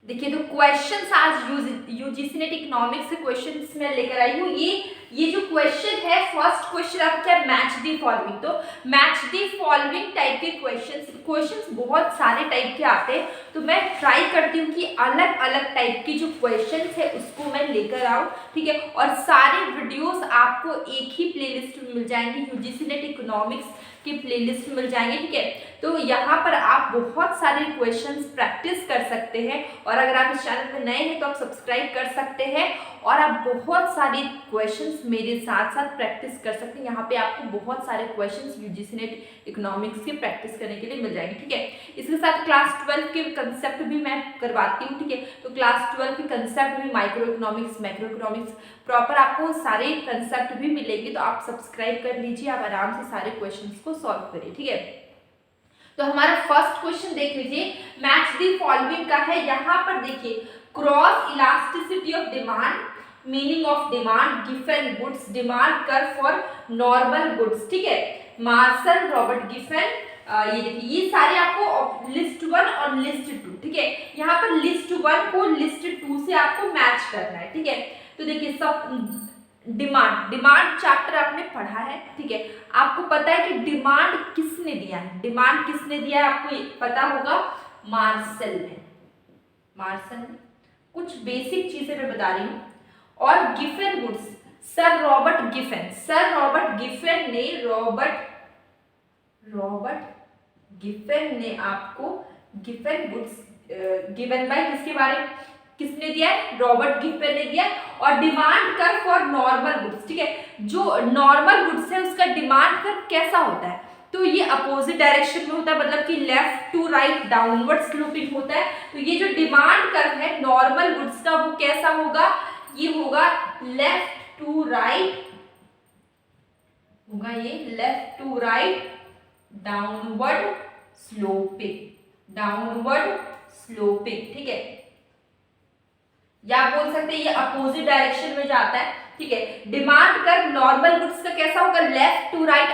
देखिए, तो क्वेश्चंस आज यूजीसी नेट इकोनॉमिक्स से क्वेश्चंस मैं लेकर आई हूँ। ये जो क्वेश्चन है, फर्स्ट क्वेश्चन आपका मैच दी फॉलोइंग। तो मैच दी फॉलोइंग टाइप के क्वेश्चंस बहुत सारे टाइप के आते हैं, तो मैं ट्राई करती हूँ कि अलग अलग टाइप की जो क्वेश्चंस है उसको मैं लेकर आऊँ, ठीक है। और सारे वीडियोस आपको एक ही प्लेलिस्ट में मिल जाएंगे, यूजीसी नेट इकोनॉमिक्स की प्लेलिस्ट मिल जाएंगे, ठीक है। तो यहाँ पर आप बहुत सारे क्वेश्चंस प्रैक्टिस कर सकते हैं, और अगर आप इस चैनल में नए हैं तो आप सब्सक्राइब कर सकते हैं, और आप बहुत सारे क्वेश्चंस मेरे साथ साथ प्रैक्टिस कर सकते हैं। यहाँ पे आपको बहुत सारे क्वेश्चंस यूजीसी नेट इकोनॉमिक्स के प्रैक्टिस करने के लिए मिल जाएंगे, ठीक है। इसके साथ क्लास 12 के कंसेप्ट भी मैं करवाती हूँ, ठीक है। तो क्लास 12 के कंसेप्ट भी micro economics, macro economics proper आपको सारे कंसेप्ट भी मिलेंगे। तो आप सब्सक्राइब कर लीजिए, आप आराम से सारे क्वेश्चंस को सॉल्व करिए, ठीक है। तो हमारा फर्स्ट क्वेश्चन देख लीजिए, मैच दी फॉलोइंग का है। यहाँ पर देखिए, cross elasticity of demand, meaning of demand, given goods, demand curve for normal goods, ठीक है। मार्शल, रॉबर्ट गिफन, ये देखिए, ये सारे आपको लिस्ट 1 और लिस्ट 2, ठीक है। यहाँ पर लिस्ट 1 को लिस्ट 2 से आपको मैच करना है, ठीक है। तो देखिए, सब डिमांड चैप्टर आपने पढ़ा है, ठीक है। आपको पता है कि डिमांड किसने दिया है, डिमांड किसने दिया है आपको पता होगा, मार्शल ने। कुछ बेसिक चीजें मैं बता रही हूँ। और Giffen goods, sir Robert Giffen ने आपको गिफन गुड्स गिवन बाय किसने दिया है, रॉबर्ट गिफन ने दिया। और demand curve for normal goods, ठीक है। जो नॉर्मल गुड्स है उसका डिमांड कर्व कैसा होता है, तो ये अपोजिट डायरेक्शन में होता है, मतलब कि left to right downward sloping होता है। तो ये जो डिमांड कर्व है नॉर्मल गुड्स का, वो कैसा होगा, ये होगा लेफ्ट टू राइट होगा, ये left to right downward sloping, ठीक है। या आप बोल सकते हैं ये अपोजिट डायरेक्शन में जाता है, ठीक है। डिमांड कर्व नॉर्मल गुड्स का कैसा होगा, left to right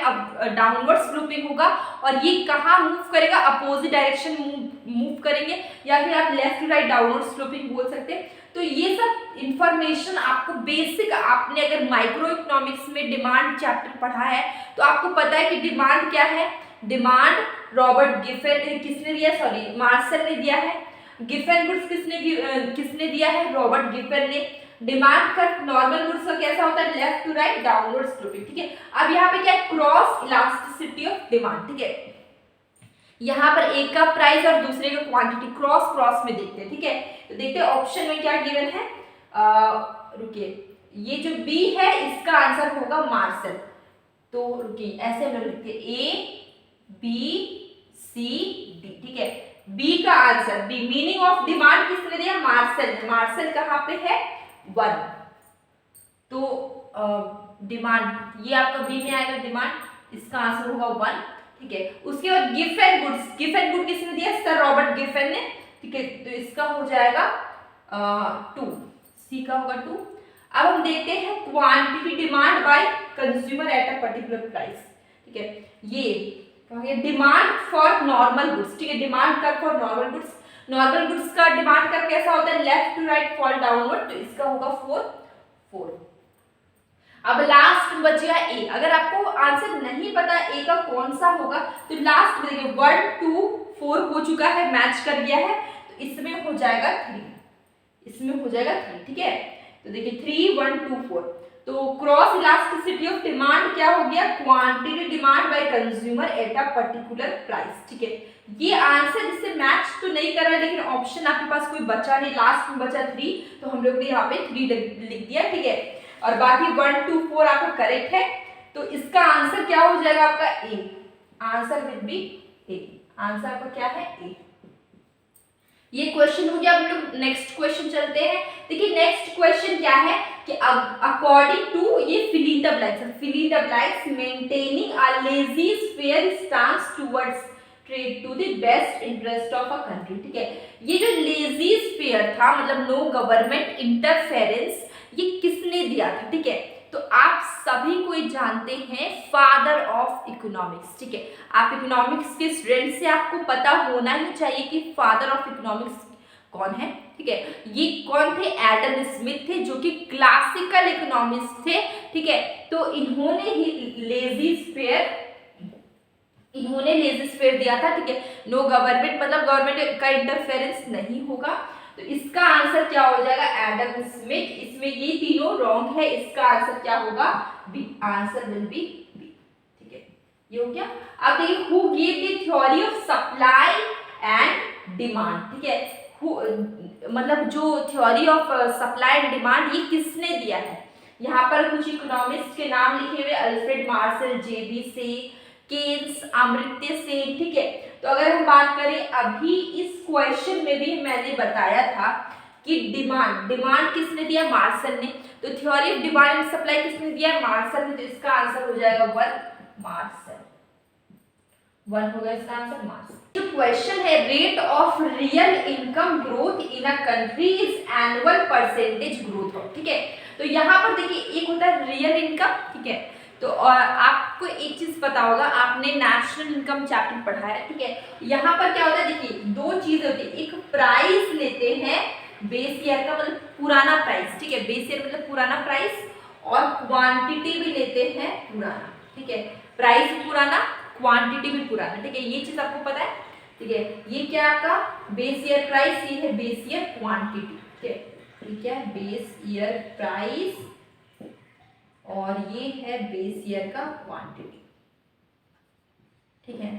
downward sloping होगा, और ये कहाँ मूव करेगा, अपोजिट डायरेक्शन मूव करेंगे, या फिर आप left to right downward sloping बोल सकते हैं। तो ये सब इंफॉर्मेशन आपको बेसिक, आपने अगर माइक्रो इकोनॉमिक्स में डिमांड चैप्टर पढ़ा है तो आपको पता है कि डिमांड क्या है। डिमांड रॉबर्ट गिफन किसने दिया, सॉरी मार्शल ने दिया है। गिफन गुड्स किसने दिया है, रॉबर्ट गिफन ने। डिमांड कर्व नॉर्मल गुड्स का कैसा होता है, left to right downward sloping, ठीक है। अब यहाँ पे क्या है, क्रॉस इलास्टिसिटी ऑफ डिमांड, ठीक है। यहाँ पर एक का प्राइस और दूसरे का क्वांटिटी क्रॉस में देखते हैं, ठीक है। तो देखते हैं ऑप्शन में क्या गिवन है, रुकिए, ये जो बी है इसका आंसर होगा मार्शल। तो रुकिए, ऐसे हम लिखते हैं A B C D, ठीक है। बी का answer, B meaning of demand किसने दिया, मार्शल कहाँ पे है, 1। तो डिमांड ये आपका बी में आएगा, डिमांड इसका आंसर होगा 1, ठीक है। उसके बाद गिफन गुड किसने दिया, सर रॉबर्ट गिफन ने, ठीक है। तो इसका हो जाएगा 2, सी का होगा 2। अब हम देखते हैं quantity, demand by consumer at a particular price, ठीक है। ये डिमांड फॉर नॉर्मल गुड्स, ठीक है। Demand curve for normal goods का डिमांड कर्व कैसा होता है, left to right fall downward, तो इसका होगा 4। अब लास्ट बच गया ए। अगर आपको आंसर नहीं पता ए का कौन सा होगा, तो लास्ट में देखिए 1 2 4 हो चुका है, मैच कर गया है, तो इसमें हो जाएगा 3, ठीक है। तो देखिए 3 1 2 4, तो क्रॉस इलास्टिसिटी ऑफ डिमांड क्या हो गया, quantity demand by consumer at a particular price, ठीक है। ये आंसर इससे मैच तो नहीं कर रहा है, लेकिन ऑप्शन आपके पास कोई बचा नहीं, लास्ट में बचा 3, तो हम लोग ने यहाँ पे 3 लिख दिया, ठीक है। और बाकी 1 2 4 आपका करेक्ट है, तो इसका आंसर क्या हो जाएगा आपका A, answer will be A, answer आपका क्या है, ए। ये क्वेश्चन हो गया। हम लोग नेक्स्ट क्वेश्चन चलते हैं। देखिए नेक्स्ट क्वेश्चन क्या है कि अकॉर्डिंग टू, ये fill the blanks maintaining a laissez faire stance towards trade to the best interest of a country, ठीक है। ये जो लेजी फेयर था, मतलब नो गवर्नमेंट इंटरफेरेंस, ये किसने दिया था, ठीक है। तो आप सभी कोई जानते हैं फादर ऑफ इकोनॉमिक्स, ठीक है। आप इकोनॉमिक्स के स्टूडेंट से आपको पता होना ही चाहिए कि फादर ऑफ इकोनॉमिक्स कौन है, ठीक है, ये कौन थे, एडम स्मिथ थे, जो कि क्लासिकल इकोनॉमिस्ट थे, ठीक है। तो इन्होंने ही लेजी स्फेयर दिया था, ठीक है। नो गवर्नमेंट, मतलब गवर्नमेंट का इंटरफेरेंस नहीं होगा। तो इसका आंसर क्या हो जाएगा, एडम स्मिथ। इसमें ये तीनों रॉन्ग है, इसका आंसर क्या होगा, B, answer will be B, ठीक है, ये हो गया। अब देखिए, who give the theory of supply and demand, ठीक है, मतलब जो theory of supply and demand ये किसने दिया है। यहाँ पर कुछ इकोनॉमिस्ट के नाम लिखे हुए, अल्फ्रेड मार्शल, जेबी से, केन्स, अमर्त्य सेन, ठीक है। तो अगर हम बात करें, अभी इस क्वेश्चन में भी मैंने बताया था कि डिमांड किसने दिया, मार्शल ने। तो theory of demand and supply किसने दिया, मार्शल ने। तो इसका आंसर हो जाएगा 1, मार्शल। 1 होगा इसका आंसर, मार्शल। जो क्वेश्चन है, rate of real income growth in a country is annual percentage growth, ठीक है। तो यहाँ पर देखिए, एक होता है रियल इनकम, ठीक है। तो और आपको एक चीज पता होगा, आपने नेशनल इनकम चैप्टर पढ़ा है, ठीक है। यहाँ पर क्या होता है, देखिए 2 चीजें होती है, एक प्राइस लेते हैं बेस ईयर का, मतलब पुराना प्राइस, ठीक है, बेस ईयर मतलब पुराना प्राइस, और क्वांटिटी भी लेते हैं पुराना, ठीक है। प्राइस पुराना, क्वांटिटी भी पुराना, ठीक है, ये चीज आपको पता है, ठीक है। ये क्या आपका बेस ईयर प्राइस, ये है बेस ईयर क्वांटिटी, ठीक है, ठीक है, बेस ईयर प्राइस और ये है बेस ईयर का क्वांटिटी, ठीक है,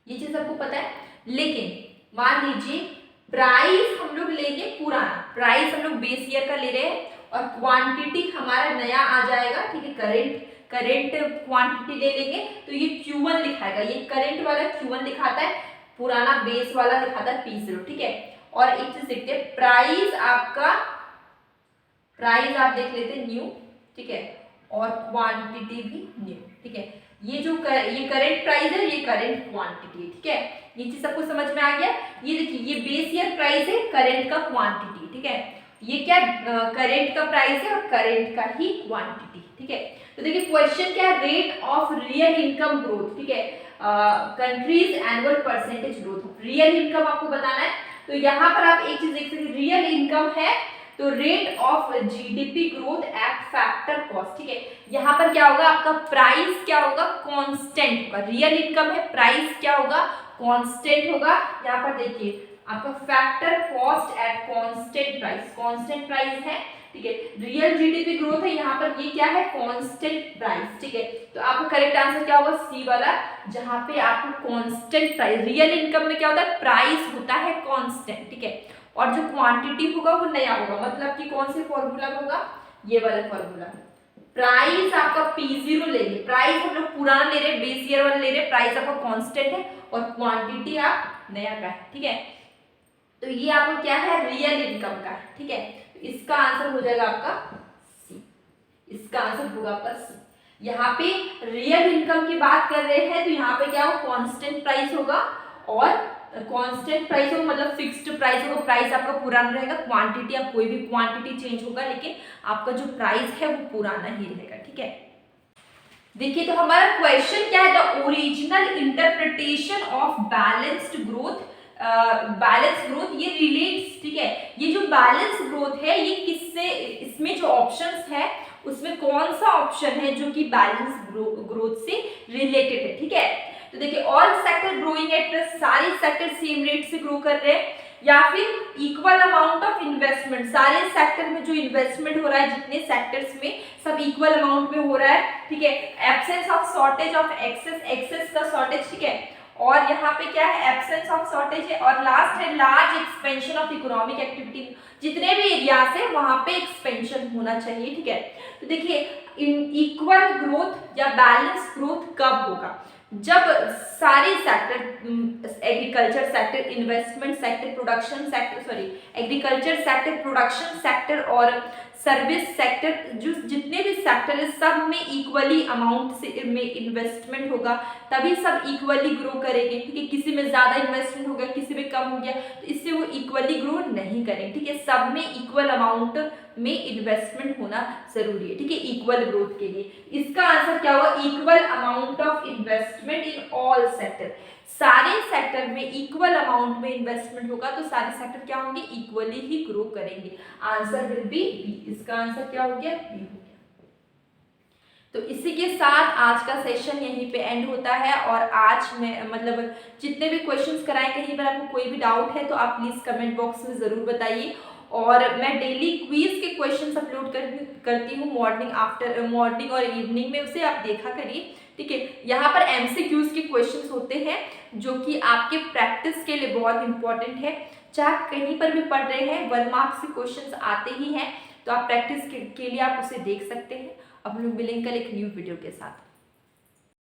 ये चीज आपको पता है। लेकिन मान लीजिए प्राइस हम लोग लेंगे पुराना, प्राइस हम लोग बेस ईयर का ले रहे हैं, और क्वांटिटी हमारा नया आ जाएगा, ठीक है, करेंट क्वांटिटी ले लेंगे, तो ये Q1 लिखाएगा, ये करेंट वाला Q1 दिखाता है, पुराना बेस वाला दिखाता है P0, ठीक है। और एक चीज देखते हैं, प्राइस आप देख लेते हैं न्यू, ठीक है, और क्वांटिटी भी न्यू, ठीक है। ये जो ये करंट प्राइस है, ये करंट क्वांटिटी है, ठीक है। ये चीज सबको समझ में आ गया। ये देखिए, ये बेस ईयर प्राइस है, करंट का क्वांटिटी, ठीक है। ये क्या करंट का प्राइस है और करंट का ही क्वांटिटी, ठीक है। तो देखिए क्वेश्चन क्या है, rate of real income growth, ठीक है, countries annual percentage growth, real income आपको बताना है। तो यहाँ पर आप एक चीज देख सकते हैं, रियल इनकम है तो rate of GDP growth at factor cost, ठीक है। यहाँ पर क्या होगा, आपका प्राइस क्या होगा, कांस्टेंट होगा। रियल इनकम है, प्राइस क्या होगा, कांस्टेंट होगा। यहाँ पर देखिए आपका factor cost at constant price है, ठीक है। रियल जीडीपी ग्रोथ है, यहाँ पर ये क्या है, कांस्टेंट प्राइस, ठीक है। तो आपका करेक्ट आंसर क्या होगा, सी वाला, जहाँ पे आपको कांस्टेंट प्राइस, रियल इनकम में क्या होता है, प्राइस होता है कांस्टेंट, ठीक है, और जो क्वांटिटी होगा वो नया होगा। मतलब कि कौन से फॉर्मूला में होगा, ये वाला फॉर्मूला। प्राइस आपका P0 लेंगे, प्राइस हम लोग पुराना ले रहे हैं, बेस ईयर वाला ले रहे हैं, प्राइस आपका कांस्टेंट है और क्वांटिटी आप नया का है, ठीक है। तो ये आपका क्या है, रियल इनकम का, ठीक है। तो इसका आंसर हो जाएगा आपका सी, इसका आंसर होगा आपका सी। यहाँ पे रियल इनकम की बात कर रहे हैं, तो यहाँ पे क्या हो, कांस्टेंट प्राइस होगा, और कांस्टेंट प्राइस हो मतलब फिक्स्ड प्राइस होगा, प्राइस आपका पुराना रहेगा, क्वांटिटी आप कोई भी क्वांटिटी चेंज होगा, लेकिन आपका जो प्राइस है वो पुराना ही रहेगा, ठीक है। देखिए तो हमारा क्वेश्चन क्या है, the original interpretation of balanced growth, ये रिलेट्स, ठीक है। ये जो बैलेंस ग्रोथ है ये किससे, इसमें जो ऑप्शंस है उसमें कौन सा ऑप्शन है जो कि बैलेंस ग्रोथ से रिलेटेड है, ठीक है। तो देखिए ऑल सेक्टर ग्रोइंग एट, सारे सेक्टर सेम रेट से ग्रो कर रहे हैं, या फिर इक्वल अमाउंट ऑफ इन्वेस्टमेंट, सारे सेक्टर में जो इन्वेस्टमेंट हो रहा है जितने सेक्टर्स में सब इक्वल अमाउंट में हो रहा है, ठीक है। Absence of shortage of excess का शॉर्टेज, ठीक है। और यहाँ पे क्या है, एब्सेंस ऑफ शॉर्टेज है। और लास्ट है large expansion of economic activity, जितने भी एरियाज है वहां पे एक्सपेंशन होना चाहिए, ठीक है। तो देखिए इक्वल ग्रोथ या बैलेंस ग्रोथ कब होगा, जब सारे sector, agriculture sector, investment sector, production sector, agriculture sector, production sector और सर्विस सेक्टर, जो जितने भी सेक्टर है सब में इक्वली अमाउंट से में इन्वेस्टमेंट होगा, तभी सब इक्वली ग्रो करेंगे, ठीक है। किसी में ज्यादा इन्वेस्टमेंट हो गया, किसी में कम हो गया, तो इससे वो इक्वली ग्रो नहीं करेंगे, ठीक है। सब में इक्वल अमाउंट में इन्वेस्टमेंट होना जरूरी है, ठीक है, इक्वल ग्रोथ के लिए। इसका आंसर क्या होगा, equal amount of investment in all sector. सारे सेक्टर में इक्वल अमाउंट में इन्वेस्टमेंट होगा तो सारे सेक्टर क्या होंगे, इक्वली ही ग्रो करेंगे। Answer will be B. इसका आंसर क्या हो गया, बी हो गया। तो इसी के साथ आज का सेशन यहीं पे एंड होता है। और आज मैं मतलब जितने भी क्वेश्चंस कराए, कहीं पर आपको कोई भी डाउट है तो आप प्लीज़ कमेंट बॉक्स में ज़रूर बताइए। और मैं डेली क्विज के क्वेश्चंस अपलोड करती हूँ मॉर्निंग और इवनिंग में, उसे आप देखा करिए, ठीक है। यहाँ पर एमसीक्यूज के क्वेश्चंस होते हैं जो कि आपके प्रैक्टिस के लिए बहुत इंपॉर्टेंट है। चाहे आप कहीं पर भी पढ़ रहे हैं, 1 मार्क्स के क्वेश्चंस आते ही हैं, तो आप प्रैक्टिस के लिए आप उसे देख सकते हैं। अब हम लोग मिलेंगे कल एक न्यू वीडियो के साथ।